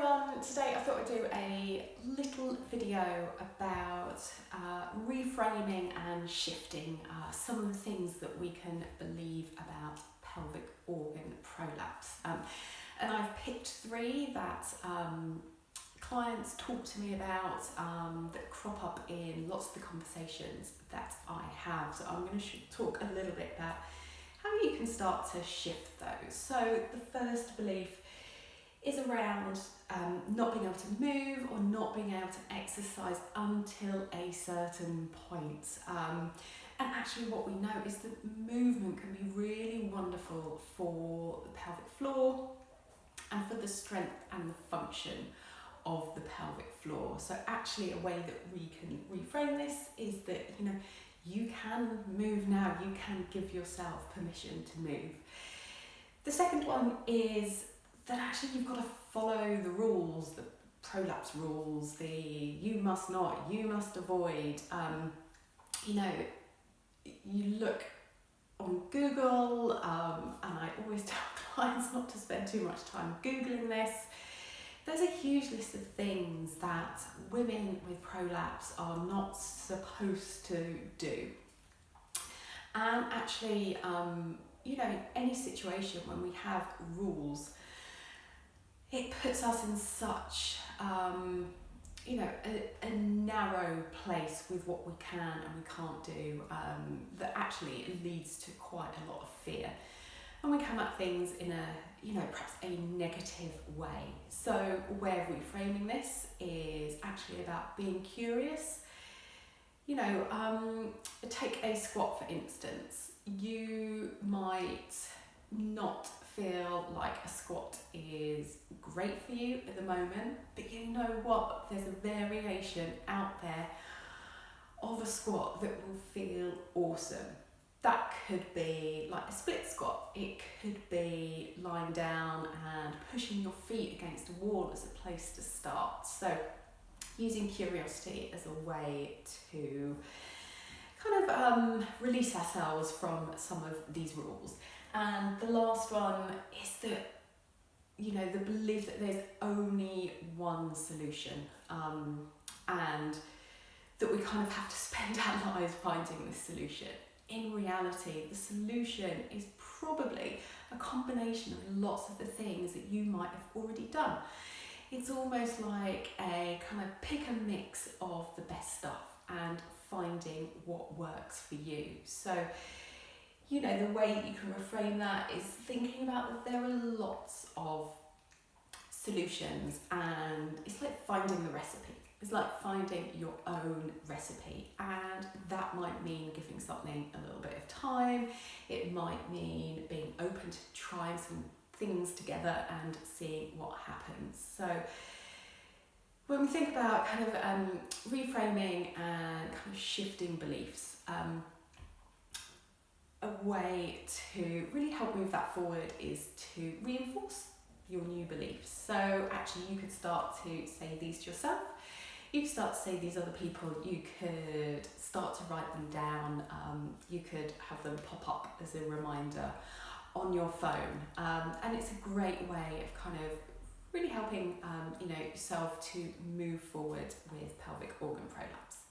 Today I thought I'd do a little video about reframing and shifting some of the things that we can believe about pelvic organ prolapse. And I've picked three that clients talk to me about that crop up in lots of the conversations that I have. So I'm going to talk a little bit about how you can start to shift those. So the first belief is around not being able to move or not being able to exercise until a certain point. And actually what we know is that movement can be really wonderful for the pelvic floor and for the strength and the function of the pelvic floor. So actually a way that we can reframe this is that, you can move now, you can give yourself permission to move. The second one is that actually you've got to follow the rules, the prolapse rules, the you must not, you must avoid. You look on Google, and I always tell clients not to spend too much time Googling this. There's a huge list of things that women with prolapse are not supposed to do. And actually, in any situation when we have rules, it puts us in such, a narrow place with what we can and we can't do, that actually it leads to quite a lot of fear. And we come at things in perhaps a negative way. So where reframing this is actually about being curious. Take a squat for instance. You might not feel like a squat is great for you at the moment, but you know what? There's a variation out there of a squat that will feel awesome. That could be like a split squat. It could be lying down and pushing your feet against a wall as a place to start. So using curiosity as a way to kind of release ourselves from some of these rules. And the last one is that, the belief that there's only one solution, and that we kind of have to spend our lives finding this solution. In reality, the solution is probably a combination of lots of the things that you might have already done. It's almost like a kind of pick and mix of the best stuff and finding what works for you. So, the way that you can reframe that is thinking about that there are lots of solutions, and it's like finding the recipe. It's like finding your own recipe, and that might mean giving something a little bit of time. It might mean being open to trying some things together and seeing what happens. So when we think about kind of reframing and kind of shifting beliefs, a way to really help move that forward is to reinforce your new beliefs. So actually you could start to say these to yourself. You could start to say these other people. You could start to write them down. You could have them pop up as a reminder on your phone. And it's a great way of kind of really helping yourself to move forward with pelvic organ prolapse.